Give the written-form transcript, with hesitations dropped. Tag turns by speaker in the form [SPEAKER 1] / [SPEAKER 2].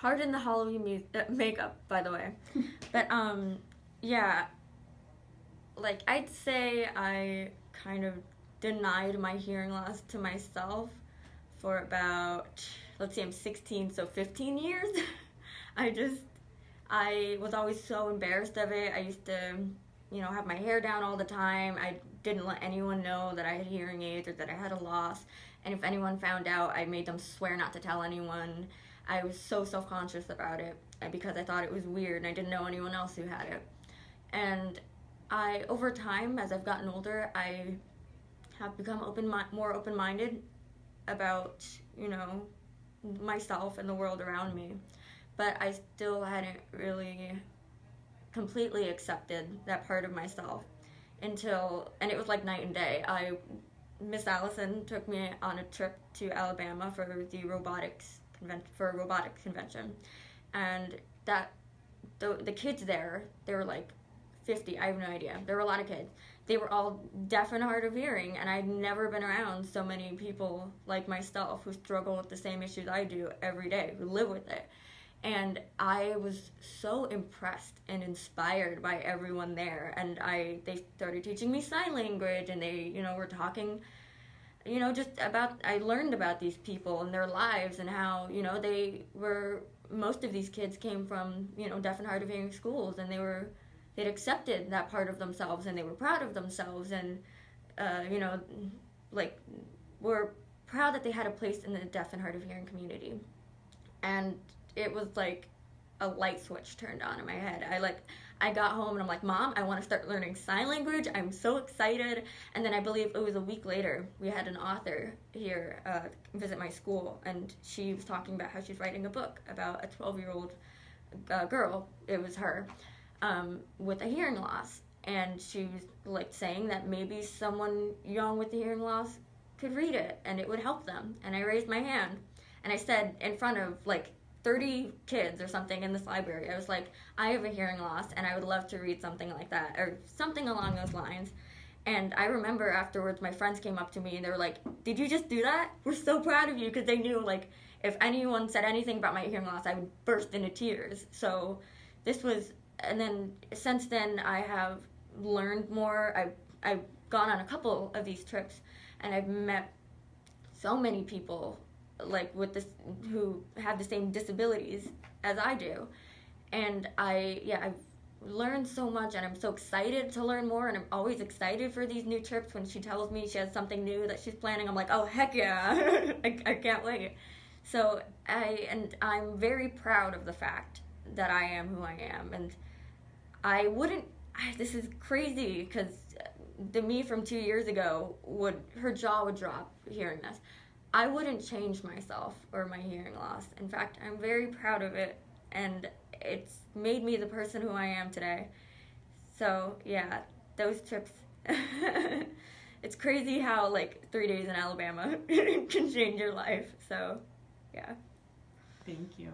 [SPEAKER 1] pardon the Halloween makeup, by the way. But yeah, like I'd say I kind of denied my hearing loss to myself for about, let's see, I'm 16, so 15 years. I just I was always so embarrassed of it. I used to, have my hair down all the time. I didn't let anyone know that I had hearing aids or that I had a loss. And if anyone found out, I made them swear not to tell anyone. I was so self-conscious about it because I thought it was weird and I didn't know anyone else who had it. And over time, as I've gotten older, I have become more open-minded about, myself and the world around me. But I still hadn't really completely accepted that part of myself and it was like night and day. Miss Allison took me on a trip to Alabama for a robotics convention, and the kids there, they were like 50. I have no idea. There were a lot of kids. They were all deaf and hard of hearing, and I'd never been around so many people like myself who struggle with the same issues I do every day, who live with it. And I was so impressed and inspired by everyone there. And they started teaching me sign language, and they, were talking, just about, I learned about these people and their lives and how, most of these kids came from, deaf and hard of hearing schools, and they'd accepted that part of themselves, and they were proud of themselves, and, like, were proud that they had a place in the deaf and hard of hearing community. And it was like a light switch turned on in my head. I got home and I'm like, Mom, I want to start learning sign language. I'm so excited. And then I believe it was a week later, we had an author here visit my school, and she was talking about how she's writing a book about a 12-year-old girl. It was her with a hearing loss, and she was like saying that maybe someone young with a hearing loss could read it and it would help them. And I raised my hand and I said in front of like 30 kids or something in this library, I was like, I have a hearing loss and I would love to read something like that, or something along those lines. And I remember afterwards my friends came up to me and they were like, did you just do that? We're so proud of you, because they knew like if anyone said anything about my hearing loss, I would burst into tears. So and then since then I have learned more. I've gone on a couple of these trips, and I've met so many people like who have the same disabilities as I do, and I've learned so much, and I'm so excited to learn more, and I'm always excited for these new trips. When she tells me she has something new that she's planning, I'm like, oh heck yeah. I can't wait. So I'm very proud of the fact that I am who I am, and this is crazy because the me from 2 years ago her jaw would drop hearing this. I wouldn't change myself or my hearing loss. In fact, I'm very proud of it, and it's made me the person who I am today. So yeah, those trips, it's crazy how like 3 days in Alabama can change your life. So yeah.
[SPEAKER 2] Thank you.